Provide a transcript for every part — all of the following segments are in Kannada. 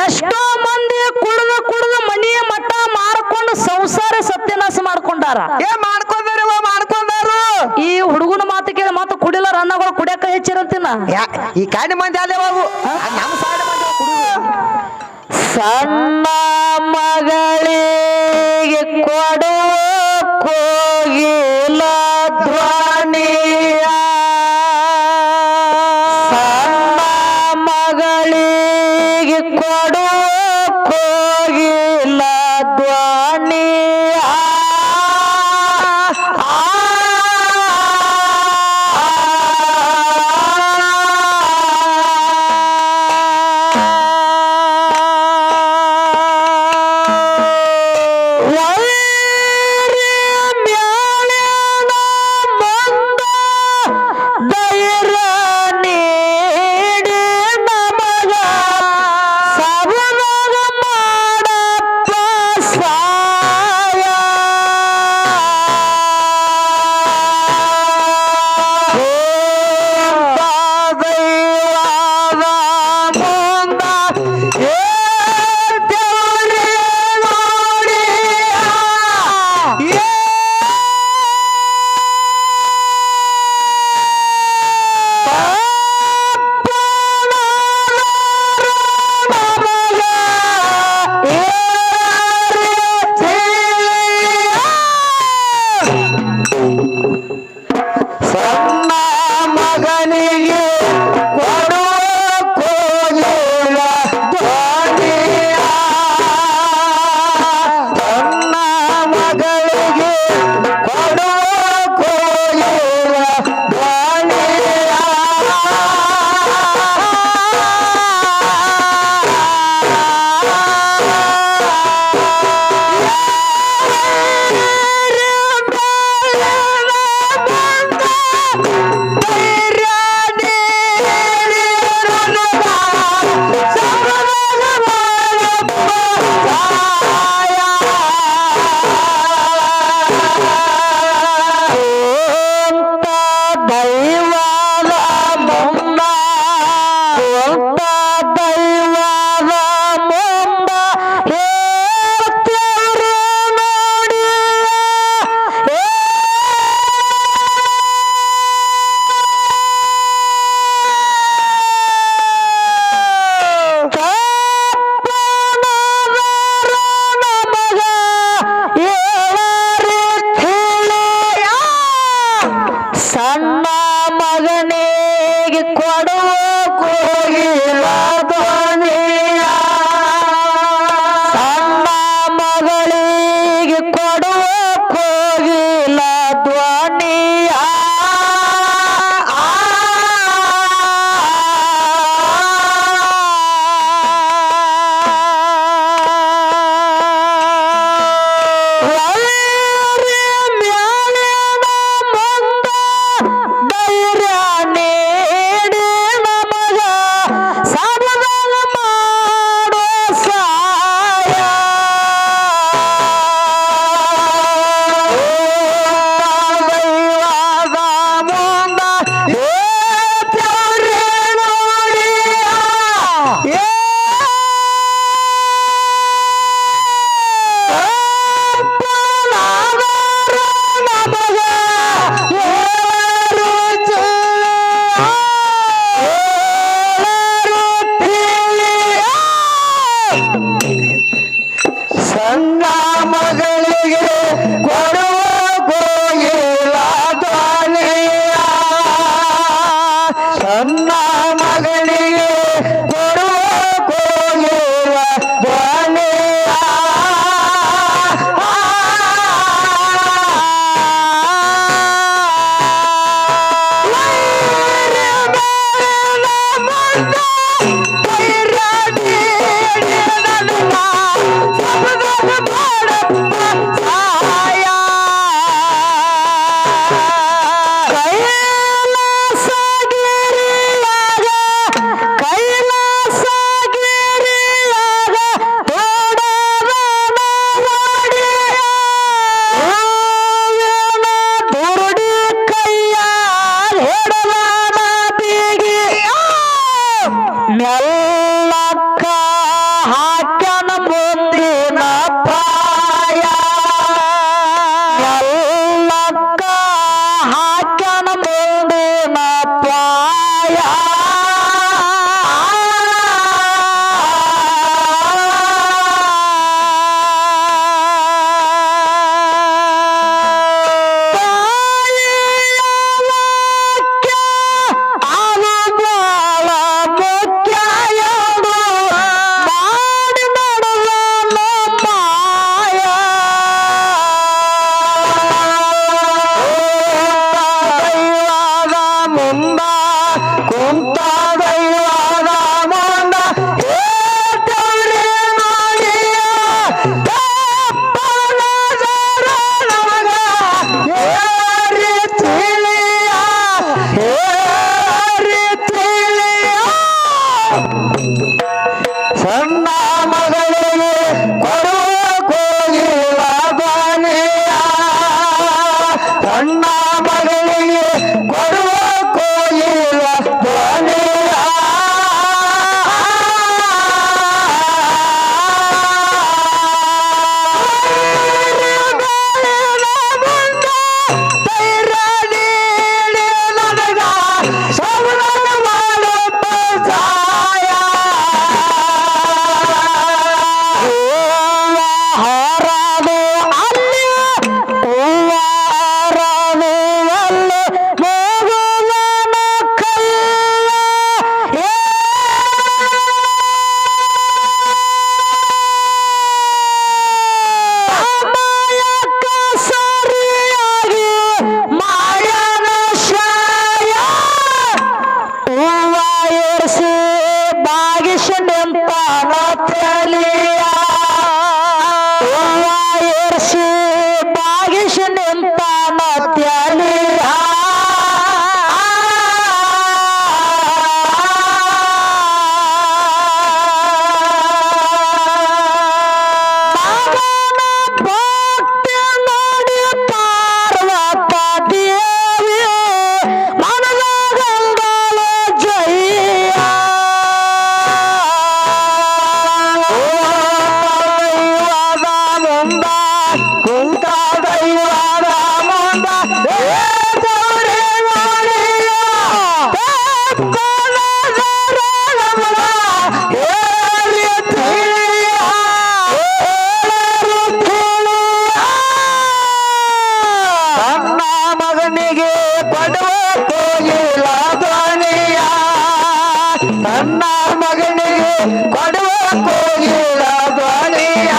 ಎಷ್ಟೋ ಮಂದಿ ಕುಡಿದು ಕುಡಿದು ಮನೆಯ ಮಠ ಮಾರ್ಕೊಂಡು ಸಂಸಾರ ಸತ್ಯನಾಶ ಮಾಡ್ಕೊಂಡಾರ. ಮಾಡ್ಕೊಂಡಾರು. ಈ ಹುಡುಗನ ಮಾತು ಕೇಳಿ ಮತ್ತೆ ಕುಡಿಲ ರನ್ನಗಳು ಕುಡಿಯಕ ಹೆಚ್ಚಿರಂತಿನ ಈ ಕಾಡಿ ಮಂದಿ ಅಲ್ಲೇ ಬಾಬು ನಮ್ಮ ಸೈಡ್ ಸಣ್ಣ ಮಗಳಿಗೆ ಕೊಡುವ ಕೋಗಿಲ ಧ್ವನಿಯ ಸಣ್ಣ ಮಗಳಿಗೆ ಕೊಡುವ ಕೋಗಿಲ ಧ್ವನಿಯ Bye. ನನ್ನ ಮಗಳಿಗೆ ಕೊಡುವ ಕೋಗಿಲ ಧ್ವನಿಯ ನನ್ನ ಮಗಳಿಗೆ ಕೊಡುವ ಕೋಗಿಲ ಧ್ವನಿಯ ನನ್ನ ಮಗನಿಗೆ ಕೊಡುವ ಕೋಗಿಲ ಧ್ವನಿಯ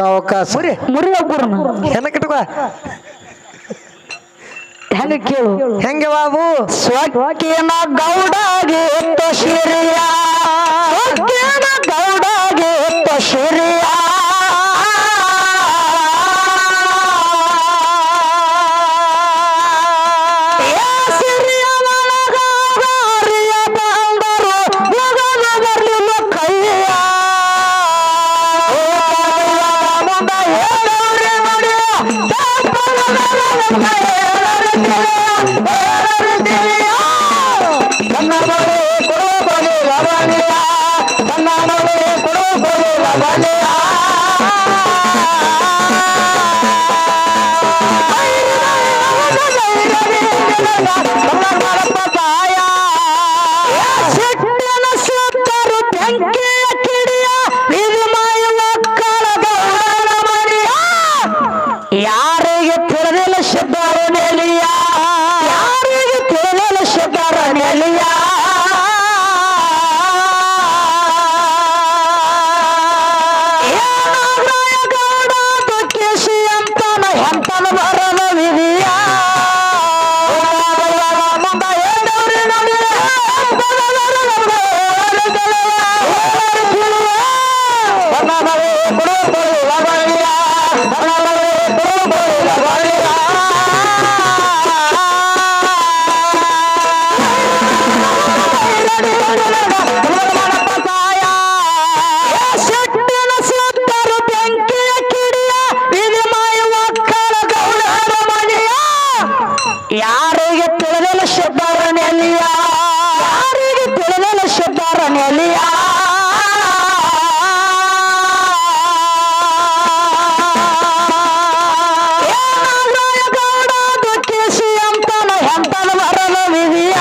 ಸಾವಕಾಶ ಮುರಿ ಒಬ್ಬರನ್ನ ಏನಕ್ಕಿಟ್ಕೋ ಹೆಂಗ ಕೇಳು ಹೆಂಗೆ ಬಾಬು ಸ್ವಕ್ಕಿನ ಗೌಡಗೆ ಶಿರಿಯ ಸ್ವಕ್ಕಿನ ಗೌಡಗೆ ಶಿರಿಯ ಯಾರಿಗೆ ತಿಳಿದಿಲ್ಲ ಶಬ್ದರ ನೆಲಿಯ ಯಾರಿಗೆ ತಿಳಿದಿಲ್ಲ ಶಬ್ದರ ನೆಲಿಯ ಗೌಡ ಕೇಶಿ ಅಂತನ ಎಂತನ ಬರಲ ವಿಧಿಯ ಯಾರಿಗೆ ತಿಳಿದಿಲ್ಲ ಶಬ್ದರ ನೆಲಿಯ ಯಾರಿಗೆ ತಿಳಿದಿಲ್ಲ ಶಬ್ದರ ನೆಲಿಯ ಗೌಡ ಕೇಶಿ ಅಂತನ ಎಂತನ ಬರಲ ವಿಧಿಯ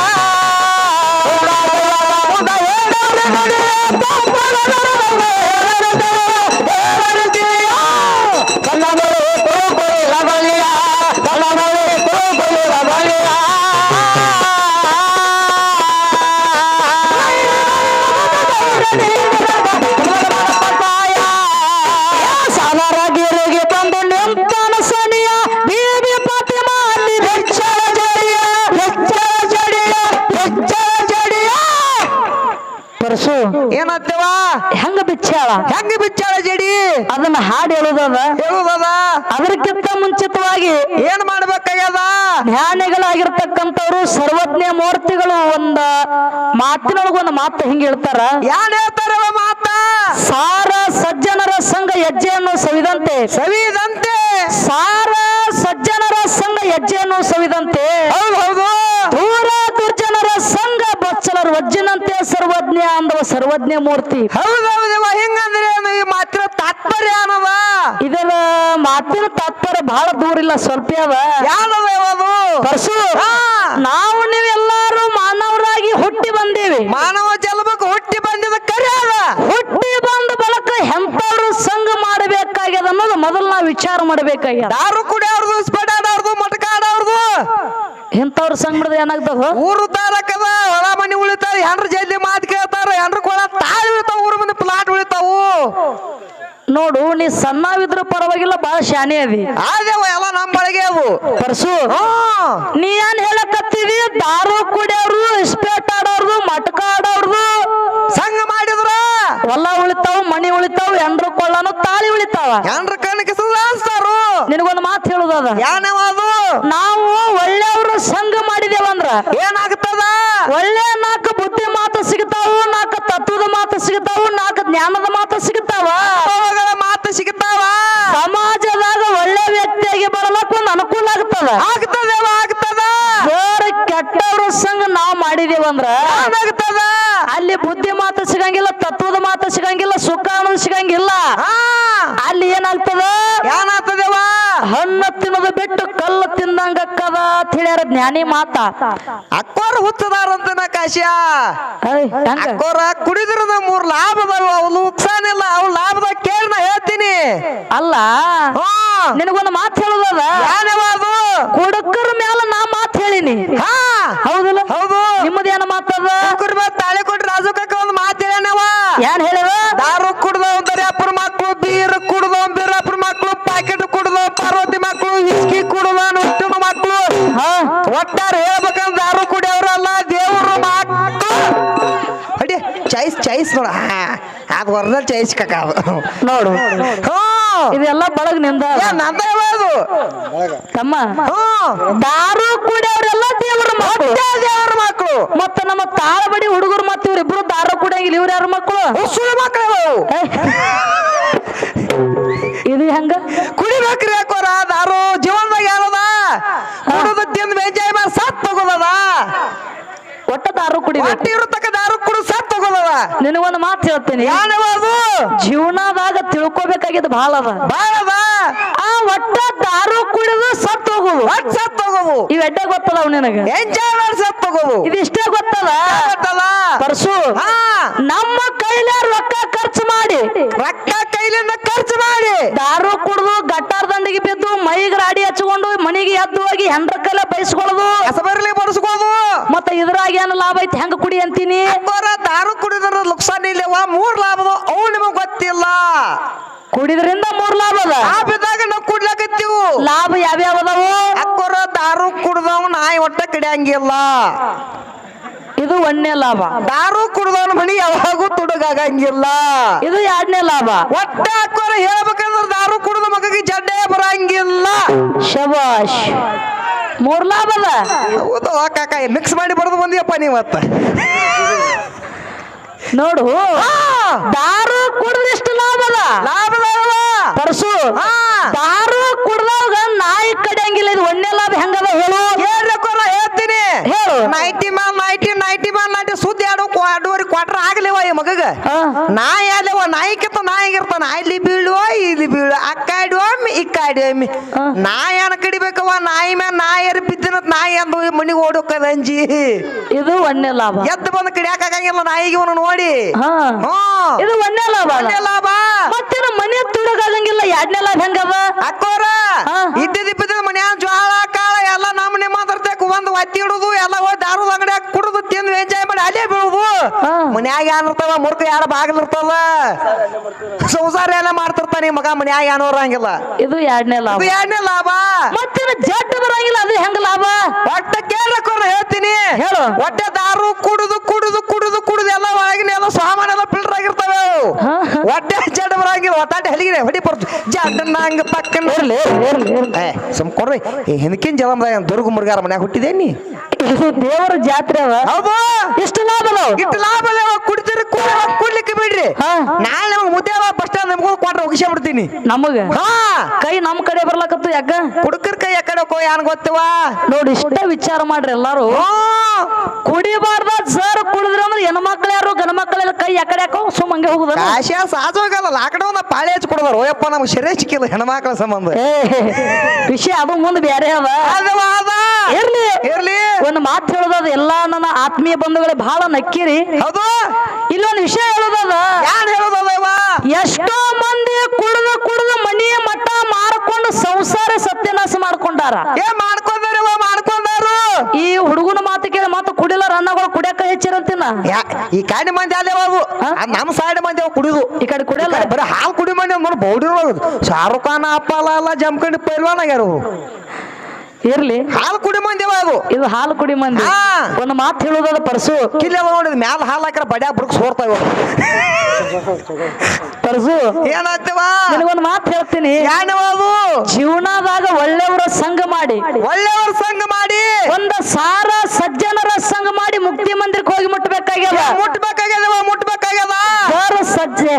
ಸಾಲರಗಿರಿಗೆ ಬಂದು ನಿಂತನ ಸನಿಯ ಬೀಬಿ ಫಾತಿಮಾ ಅಲ್ಲಿ ಬೆಚ್ಚರ ಜಡಿಯ ಪರಸು ಏನತ್ತವ ಹೆಂಗ ಬಿಚ್ಚಾಳ ಹೆಂಗ ಬಿಚ್ಚಾಳ ಜಡಿ ಅದನ್ನ ಹಾಡು ಹೇಳುದದ ಹೇಳುದದ ಅದಕ್ಕಿಂತ ಮುಂಚಿತವಾಗಿ ಏನ್ ಮಾಡ್ಬೇಕಾಗ್ಯದ ಜ್ಞಾನಿಗಳಾಗಿರ್ತಕ್ಕಂಥವ್ರು ಸರ್ವಜ್ಞ ಮೂರ್ತಿಗಳು ಒಂದ ಮಾತಿನೊಳಗ ಒಂದು ಮಾತು ಹಿಂಗ ಹೇಳ್ತಾರ ಯಾನ್ ಹೇಳ್ತಾರವ ಮಾತ ಸಾರ ಸಜ್ಜನರ ಸಂಘ ಹೆಜ್ಜೆಯನ್ನು ಸವಿದಂತೆ ಸಾರ ಸಜ್ಜನರ ಸಂಘ ಹೆಜ್ಜೆಯನ್ನು ಸವಿದಂತೆ ಹೌದು ದೂರ ದುರ್ಜನರ ಸಂಘ ಬಚ್ಚಲರು ವಜ್ಜಿನಂತೆ ಸರ್ವಜ್ಞ ಅಂದವ ಸರ್ವಜ್ಞ ಮೂರ್ತಿ ಹೌದೌದವ ಹಿಂಗಂದ್ರೆ ಈ ಮಾತ್ರ ತಾತ್ಪರ್ಯ ಅನ್ನವ ಇದರ ಮಾತಿನ ತಾತ್ಪರ್ಯ ಬಹಳ ದೂರ ಇಲ್ಲ ಸ್ವಲ್ಪ ಅದ ಯಾವ್ದವ ಯಾವುದು ಪರಸು ನಾವು ನೀವೆಲ್ಲಾರು ಮಾನವರಾಗಿ ಹುಟ್ಟಿ ಬಂದೀವಿ ಮಾನವ ಜನ್ಮಕ್ಕೆ ಹುಟ್ಟಿ ಬಂದಿದ ಕರೆ ಅದ ಹುಟ್ಟಿ ಬಂದ ಬಳಕ ಎಂತವ್ರು ಸಂಘ ಮಾಡಬೇಕಾಗ್ಯದ ಅನ್ನೋದು ಮೊದಲು ನಾವು ವಿಚಾರ ಮಾಡಬೇಕಾಗ್ಯದ ದಾರು ಕುಡಿಯವ್ರದು ಸ್ಪಟ ಆಡವ್ರದು ಮಟಕ ಆಡವ್ರದು ಎಂತವ್ರ ಸಂಘ ಮಾಡಿದ್ರೆ ಏನಾಗ್ತದ ಊರು ತಾರಕದ ಹೊಲ ಮನಿ ಉಳಿತಾರ ಹೆಂಡ್ರ ಜಲ್ದಿ ಮಾತು ಕೇಳ್ತಾರ ಹೆಂಡ್ರ ಕೊಳ ತಾಳಿ ಉಳಿತಾವ ಊರ ಮುಂದೆ ಪ್ಲಾಟ್ ಉಳಿತಾವು ನೋಡು ನೀ ಸಣ್ಣವಿದ್ರ ಪರವಾಗಿಲ್ಲ ಬಹಳ ಶಾನೆ ಅದಿ ಆದೇವ ಎಲ್ಲ ನಮ್ಮ ಬಳಗೆ ಅವು ಪರಸು ನೀ ಏನ್ ಹೇಳಕತ್ತಿದಿ ದಾರು ಕುಡಿಯವ್ರು ಇಸ್ಪೇಟ್ ಆಡೋರ್ದು ಮಟಕ ಆಡೋರ್ದು ಸಂಘ ಮಾಡಿದ್ರ ಹೊಲ ಉಳಿತಾವ ಮನಿ ಉಳಿತಾವ ಎಂಡ್ರ ಕೊಳ್ಳನು ತಾಳಿ ಉಳಿತಾವ ಹೆಂಡ್ರ ಕಣಕ್ಕೆ ಸುಧಾರಿಸ್ತಾರು ನಿನಗೊಂದು ಮಾತು ಹೇಳುದದ ಯಾನವಾದು ನಾವು ಒಳ್ಳೆಯವ್ರ ಸಂಘ ಮಾಡಿದೇವಂದ್ರ ಏನಾಗ್ತದ ಒಳ್ಳೆ ನಾಲ್ಕು ಬುದ್ಧಿ ಮಾತು ಸಿಗ್ತಾವು ನಾಲ್ಕು ತತ್ವದ ಮಾತು ಸಿಗ್ತಾವು ನಾಲ್ಕು ಜ್ಞಾನದ ಮಾತು ಸಿಗ್ತಾವ ಮಾತು ಸಿಗ್ತಾವ ಸಮಾಜದಾಗ ಒಳ್ಳೆ ವ್ಯಕ್ತಿಯಾಗಿ ಬರಲಕ್ಕ ಒಂದು ಅನುಕೂಲ ಆಗ್ತದ ಆಗ್ತದ ಬೇರೆ ಕೆಟ್ಟವ್ರ ಸಂಘ ನಾವ್ ಮಾಡಿದೇವಂದ್ರ ಏನಾಗ್ತದ ಅಲ್ಲಿ ಬುದ್ಧಿ ಮಾತು ಸಿಗಂಗಿಲ್ಲ ತತ್ವದ ಮಾತು ಸಿಗಂಗಿಲ್ಲ ಸುಖ ಅನ್ನೋದು ಸಿಗಂಗಿಲ್ಲ ಅಲ್ಲಿ ಏನಾಗ್ತದ ಏನಾಗ್ತದೇವ ಹಣ್ಣು ತಿನ್ನೋದು ಬಿಟ್ಟು ಕಲ್ಲು ತಿಂದಂಗಕ್ಕದ ತಿಳಿಯಾರ ಜ್ಞಾನಿ ಮಾತ ಅಕ್ಕೋರ್ ಹುಚ್ಚದಾರಂತ ನಾ ಕಾಶ್ಯ ಏಯ್, ಹೆಂಗ? ಅಕ್ಕೋರ ಕುಡಿದ್ರದ 3 ಲಾಭ ಅದಾವ ಅವು ನುಕ್ಸಾನ ಇಲ್ಲ ಅವು ಲಾಭದಾಗ ಕೇಳಿ ನಾ ಹೇಳ್ತೀನಿ ಅಲ್ಲ ನಿನಗೊಂದು ಮಾತು ಹೇಳುದದ ಯಾನವಾದು ಕುಡುಕರ ಮ್ಯಾಲ ನಾ ಮಾತು ಹೇಳಿನಿ ಹೌದಿಲ್ಲ ಹೌದು ನಿಮ್ಮದೇನ ಮಾತದ ತಾಳಿ ಕೊಟ್ರಿ ರಾಜು ಕಾಕ ಒಂದು ಮಾತು ಹೇಳ್ಯಾನವ ಏನ್ ಹೇಳಿವ ದಾರು ಕುಡ್ದವ್ ದರ್ಯಾಪುರ ಮಕ್ಕಳು ಬೀರ್ ಕುಡ್ದವ್ ಬೀರಾಪುರ ವಿಸ್ಕಿ ಕುಡುದಾನು ಹುಟ್ಟಿನ ಮಕ್ಕಳು ಒಟ್ಟಾರೆ ಹೇಳ್ಬೇಕಂದ್ರೆ ದಾರು ಕುಡಿಯವ್ರಲ್ಲ ದೇವ್ರು ಮಕ್ಕಳು ಅಡಿ ಚೈಸ್ ನೋಡ ಅದು ಒರಿಜಿನಲ್ ಚೈಸ್ ಕಕ್ಕ ಅದು ನೋಡು ಹ್ಞೂ ಇದೆಲ್ಲ ಬಳಗ್ ನಿಂದ ನಂದ ಹೇಳೋದು ತಮ್ಮ ಹ್ಞೂ ದಾರು ಕುಡಿಯವ್ರೆಲ್ಲ ದೇವ್ರ ಮಕ್ಕಳು ದೇವ್ರ ಮಕ್ಕಳು ಮತ್ತ ನಮ್ಮ ತಾಳಬಡಿ ಹುಡುಗರು ಮತ್ತ ಇವ್ರಿಬ್ರು ದಾರು ಕುಡಿಯಂಗಿಲ್ಲ ಇವ್ರ ಯಾರ ಮಕ್ಕಳು ಸುಳ್ಳು ಮಕ್ಕಳು ಇದು ಹೆಂಗ ಕುಡಿಬೇಕ್ರಿ ಯಾಕೋರ ದಾರು ಜೀವನದಾಗ ಯಾರದ ಕುಡಿದು ತಿಂದು ಎಂಜಾಯ್ ಮಾಡಿ ಸತ್ ತಗೋದದ ಒಟ್ಟ ದಾರು ಕುಡಿಬೇಕು ಒಟ್ಟು ಇರತಕ್ಕ ದಾರು ಕುಡಿದು ಸತ್ ತಗೋದದ ನಿನಗೊಂದು ಮಾತು ಹೇಳ್ತೀನಿ ಯಾನವದು ಜೀವನದಾಗ ತಿಳ್ಕೊಬೇಕಾಗಿದ್ದು ಬಹಳ ಅದ ಬಾಳದ ಆ ಒಟ್ಟ ದಾರು ಕುಡಿದು ಸತ್ ಹೋಗುದು ಒಟ್ಟು ಸತ್ ತಗೋದು ಇವೆಡ್ಡ ಗೊತ್ತದವ್ ನಿನಗ ಎಂಜಾಯ್ ಮಾಡಿ ಸತ್ ತಗೋದು ಇದಿಷ್ಟೇ ಗೊತ್ತದ ಗೊತ್ತದ ಪರ್ಸು ಹಾ ನಮ್ಮ ಕೈಲೇ ರೊಕ್ಕ ಖರ್ಚು ಮಾಡಿ ರೊಕ್ಕ ಕೈಲಿಂದ ಖರ್ಚು ಮಾಡಿ ದಾರು ಕುಡಿದು ಗಟ್ಟಾರ ದಂಡಿಗೆ ಬಿದ್ದು ಮೈಗೆ ರಾಡಿ ಹಚ್ಕೊಂಡು ಮನೆಗೆ ಎದ್ದು ಹೋಗಿ ಹೆಂಡ್ರ ಕೈಲ ಬಯಸ್ಕೊಳ್ಳೋದು ಹೆಸಬರ್ಲಿ ಬಡಿಸ್ಕೋದು ಮತ್ತ ಇದ್ರಾಗ ಏನು ಲಾಭ ಐತಿ ಹೆಂಗ ಕುಡಿ ಅಂತೀನಿ ಅಕ್ಕೋರ ದಾರು ಕುಡಿದ್ರ ಲುಕ್ಸಾನ್ ಇಲ್ಲವ 3 ಲಾಭದು ಅವು ನಿಮಗ್ ಗೊತ್ತಿಲ್ಲ ಕುಡಿದ್ರಿಂದ 3 ಲಾಭ ಅದ ಲಾಭ ಇದ್ದಾಗ ನಾವು ಕುಡ್ಲಕತ್ತೀವು ಲಾಭ ಯಾವ್ಯಾವ ಅದಾವು ಅಕ್ಕೋರ ದಾರು ಕುಡ್ದವ್ ನಾಯಿ ಒಟ್ಟ ಕಡಿಯಂಗಿಲ್ಲ ಇದು 1ನೇ ಲಾಭ ದಾರು ಕುಡ್ದವನ ಮನಿ ಯಾವಾಗೂ ತುಡುಗಾಗಂಗಿಲ್ಲ ಇದು 2ನೇ ಲಾಭ ಒಟ್ಟ ಅಕ್ಕೋರ ಹೇಳ್ಬೇಕಂದ್ರ ದಾರು ಕುಡ್ದ ಮಗಗೆ ಜಡ್ಡೆ ಬರಂಗಿಲ್ಲ ಶಬಾಷ್ 3 ಲಾಭ ಅದ ಹೌದು ಕಾಕ ಮಿಕ್ಸ್ ಮಾಡಿ ಬಡದು ಬಂದಿಯಪ್ಪ ನೀವತ್ತ ನೋಡು ದಾರು ಕುಡಿದಿಷ್ಟು ಲಾಭ ಅದ ಲಾಭದವ ಪರಸು ದಾರು ಕುಡ್ದಾಗ ನಾಯಿ ಕಡಿಯಂಗಿಲ್ಲ ಇದು 1ನೇ ಲಾಭ ಹೆಂಗದ ಹೇಳು ಹೇಳ್ತೀನಿ ಹೇಳು ನೈಟಿ ಸುದ್ದಿ ಎರಡೂವರೆ ಕ್ವಾರ್ಟರ್ ಆಗ್ಲಿವ ಈ ಮಗಗ ನಾಯಿ ಅಲ್ಲವ ನಾಯಿಕಿತ್ತ ನಾಯಿಗಿರ್ತಾನ ಅಲ್ಲಿ ಬೀಳುವ ಇಲ್ಲಿ ಬೀಳು ಅಕ್ಕಾಡುವಮ್ಮಿ ಇಕ್ಕಾಡುವಮ್ಮಿ ನಾಯಿ ಅನ್ನ ಕಡಿಬೇಕವ ನಾಯಿ ಮ್ಯಾಲ ನಾಯಿ ಬಿದ್ದಿನ ನಾಯಿ ಅಂದು ಮನಿಗೆ ಓಡೋಕದ ಅಂಜಿ ಇದು 1ನೇ ಲಾಭ ಎದ್ದು ಬಂದು ಕಡಿಯಾಕಾಗಂಗಿಲ್ಲ ನಾಯಿಗೆ ಇವನು ನೋಡಿ ಇದು 1ನೇ ಲಾಭ ಲಾಭ ಮತ್ತೇನ ಮನೆ ತುಡಗಾಗಂಗಿಲ್ಲ 2ನೇ ಲಾಭ ಹೆಂಗದ ಅಕ್ಕೋರ ಇದ್ದಿದ್ದ ಮನ್ಯಾಗ ಜ್ವಾಳ ಕಾಳ ಎಲ್ಲ ನಮ್ಮನೆ ಮಾತಾಡ್ತೇಕ ಒಂದು ಒತ್ತಿ ಇಡುದು ಎಲ್ಲ ದಾರು ಅಂಗಡಿಯಾಗ ಕುಡುದು ತಿಂದು ಎಂಜಾಯ್ ಮಾಡಿ ಅಲ್ಲೇ ಬೀಳುದು ಮನ್ಯಾಗ ಏನಿರ್ತಾವ ಮುರ್ಕ ಯಾರ ಬಾಗಿಲು ಇರ್ತದ ಸಂಸಾರ ಎಲ್ಲ ಮಾಡ್ತಿರ್ತಾನೆ ಮಗ ಮನ್ಯಾಗ ಏನೋ ಇರಂಗಿಲ್ಲ ಇದು 2ನೇ ಲಾಭ 2ನೇ ಲಾಭ ಮತ್ತೇನ ಜಡ್ ಬರಂಗಿಲ್ಲ ಅದು ಹೆಂಗ ಲಾಭ ಒಟ್ಟ ಕೇಳಕ್ಕೋರ ಹೇಳ್ತೀನಿ ಹೇಳು ಒಟ್ಟೆ ದಾರು ಕುಡುದು ಎಲ್ಲ ಒಳಗಿನ ಎಲ್ಲ ಸಾಮಾನೆಲ್ಲ ಫಿಲ್ಟರ್ ಆಗಿರ್ತಾವೆ ಒಟ್ಟೆ ಜಡ್ ಬರಂಗಿಲ್ಲ ಒಟ್ಟಾಟೆ ಹಲಿಗಿದೆ ಹೊಡಿ ಬರ್ತು ಜಡ್ಡನ್ನ ಹಂಗ ಪಕ್ಕನ ಸುಮ್ಕೊಡ್ರಿ ಹಿಂದಕಿನ ಜಲಮದಾಗ ದುರ್ಗ ಮುರುಗಾರ ಮನ್ಯಾಗ ಹುಟ್ಟಿದೇನಿ ಇದು ದೇವರ ಜಾತ್ರೆ ಅದ ಹೌದು ಇಷ್ಟು ಲಾಭ ಅದಾವ ಇಟ್ಟು ಲಾಭ ಕುಡಿತೀರಿ ಕುಡ್ಲಿಕ್ಕೆ ಬಿಡ್ರಿ ನಾಳೆ ನಮಗ್ ಮುದ್ದೆ ಬಸ್ ಸ್ಟ್ಯಾಂಡ್ ನಮ್ಗೂ ಕ್ವಾರ್ಟರ್ ಒಗಿಸಿ ಬಿಡ್ತೀನಿ ನಮಗ ಕೈ ನಮ್ ಕಡೆ ಬರ್ಲಕತ್ತು ಯಾಕ ಕುಡುಕರ್ ಕೈ ಯಾಕಡೆ ಏನ್ ಗೊತ್ತವ ನೋಡಿ ಇಷ್ಟ ವಿಚಾರ ಮಾಡ್ರಿ ಎಲ್ಲಾರು ಕುಡಿಬಾರ್ದ ಸರ್ ಕುಡಿದ್ರೆ ಅಂದ್ರೆ ಹೆಣ್ಮಕ್ಳು ಯಾರು ಗಂಡ ಮಕ್ಕಳೆಲ್ಲ ಕೈ ಯಾಕಡೆ ಯಾಕೋ ಸುಮ್ಮಂಗೆ ಹೋಗುದ ಕಾಶ ಸಾಜೋಗಲ್ಲ ಲಾಕ್ಡೌನ್ ಪಾಳೆ ಹಚ್ಚಿ ಕೊಡದಾರ ಓಯಪ್ಪ ನಮ್ಗೆ ಶರೀರ ಸಿಕ್ಕಿಲ್ಲ ಹೆಣ್ಮಕ್ಳ ಸಂಬಂಧ ವಿಷಯ ಅದು ಮುಂದೆ ಬೇರೆ ಅದ ಇರ್ಲಿ ಇರ್ಲಿ ಒಂದು ಮಾತು ಹೇಳೋದದ ಎಲ್ಲಾ ನನ್ನ ಆತ್ಮೀಯ ಬಂಧುಗಳೇ ಬಹಳ ನಕ್ಕಿರಿ ಹೌದು ಇಲ್ಲೊಂದು ವಿಷಯ ಹೇಳೋದದ ಯಾರು ಹೇಳೋದವ ಎಷ್ಟೋ ಮಂದಿ ಕುಡಿದು ಮನೆಯ ಮಠ ಮಾರ್ಕೊಂಡು ಸಂಸಾರ ಸತ್ಯನಾಶ ಮಾಡ್ಕೊಂಡಾರ ಮಾಡ್ಕೊಂಡಾರು ಈ ಹುಡುಗನ ಮಾತು ಕೇಳಿ ಮಾತು ಕುಡಿಲ್ಲ ರನ್ನಗಳು ಕುಡಿಯಕ ಹೆಚ್ಚಿರಂತಿನ ಈ ಕಾಡಿ ಮಂದಿ ಅಲ್ಲೇ ನಮ್ಮ ಸೈಡ್ ಮಂದಿ ಕುಡಿದು ಈ ಕಡೆ ಕುಡಿಯಲ್ಲ ಬರೀ ಹಾಲು ಕುಡಿ ಮಂದಿ ನೋಡಿ ಬೌಡಿ ಶಾರುಖ್ ಖಾನ್ ಅಪ್ಪಲ್ಲ ಜಮ್ಕಂಡಿ ಪೈಲ್ವಾನ್ ಆಗ್ಯಾರ ಇರ್ಲಿ ಹಾಲು ಕುಡಿ ಮಂದಿ ಅದು ಇದು ಹಾಲು ಕುಡಿ ಮಂದಿ ಒಂದು ಮಾತು ಹೇಳುದದ ಪರ್ಸು ಕಿಲ್ಲ ನೋಡಿದ್ ಮ್ಯಾಲ ಹಾಲು ಹಾಕಿರ ಬಡ್ಯಾಗ ಬುಡ್ಕ್ ಸೋರ್ತಾವ ಪರ್ಸು ಏನಾಗ್ತವ ನಿನಗೊಂದು ಮಾತು ಹೇಳ್ತೀನಿ ಯಾನವಾದು ಜೀವನದಾಗ ಒಳ್ಳೆಯವರ ಸಂಘ ಮಾಡಿ ಒಂದು ಸಾರ ಸಜ್ಜನರ ಸಂಘ ಮಾಡಿ ಮುಕ್ತಿ ಮಂದಿರಕ್ಕೆ ಹೋಗಿ ಮುಟ್ಟಬೇಕಾಗ್ಯದ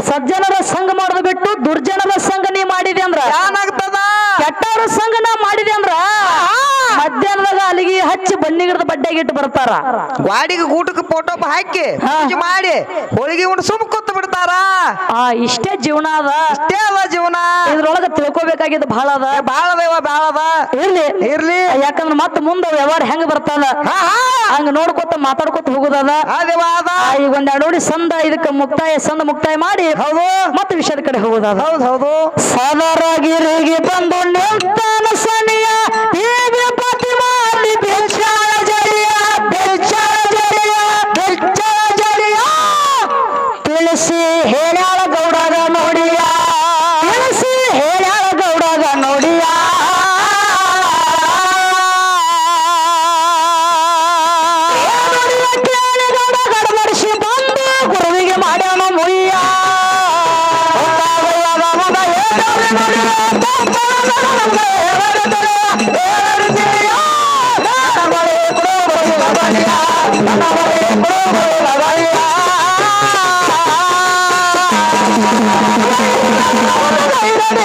ಸಜ್ಜನರ ಸಂಘ ಮಾಡೋದು ಬಿಟ್ಟು ದುರ್ಜನರ ಸಂಘ ನೀ ಮಾಡಿದೆ ಅಂದ್ರ ಏನಾಗ್ತದ ಕೆಟ್ಟವರ ಸಂಘ ನಾ ಮಾಡಿದೆ ಅಂದ್ರ ಮಧ್ಯಾಹ್ನದಾಗ ಅಲ್ಲಿಗೆ ಹಚ್ಚಿ ಬನ್ನಿಗಿಡದ ಬಡ್ಡೆಗಿಟ್ಟು ಬರ್ತಾರ ಗಾಡಿಗೆ ಊಟಕ್ಕೆ ಫೋಟೋ ಹಾಕಿ ಮಾಡಿ ಹೋಳಿಗೆ ಉಂಡು ಸುಮ್ ಕೂತ್ ಬಿಡ್ತಾರ ಇಷ್ಟೇ ಜೀವನ ಅದ ಜೀವನ ಇದ್ರೊಳಗ ತಿಳ್ಕೊಬೇಕಾಗಿದ್ದು ಬಹಳ ಅದ ಇರ್ಲಿ ಯಾಕಂದ್ರ ಮತ್ತ ಮುಂದ ವ್ಯವಹಾರ ಹೆಂಗ ಬರ್ತದ ಹಂಗ ನೋಡ್ಕೊತ ಮಾತಾಡ್ಕೊತ ಹೋಗುದದ ಈಗ ಒಂದೆರಡು ನೋಡಿ ಇದಕ್ಕೆ ಮುಕ್ತಾಯ ಮಾಡಿ ಮತ್ತೆ ವಿಷಯದ ಕಡೆ ಹೋಗುದದ ಹೌದು ಸದರಗಿರಿಗೆ ಬಂದು ನಿಂತಾನ ಸನಿಯ ತಿಳಿಸಿ ಹೇಳ್ಯಾಳ ಗೌಡಗ ನೋಡಿಯ ರೆಡಿ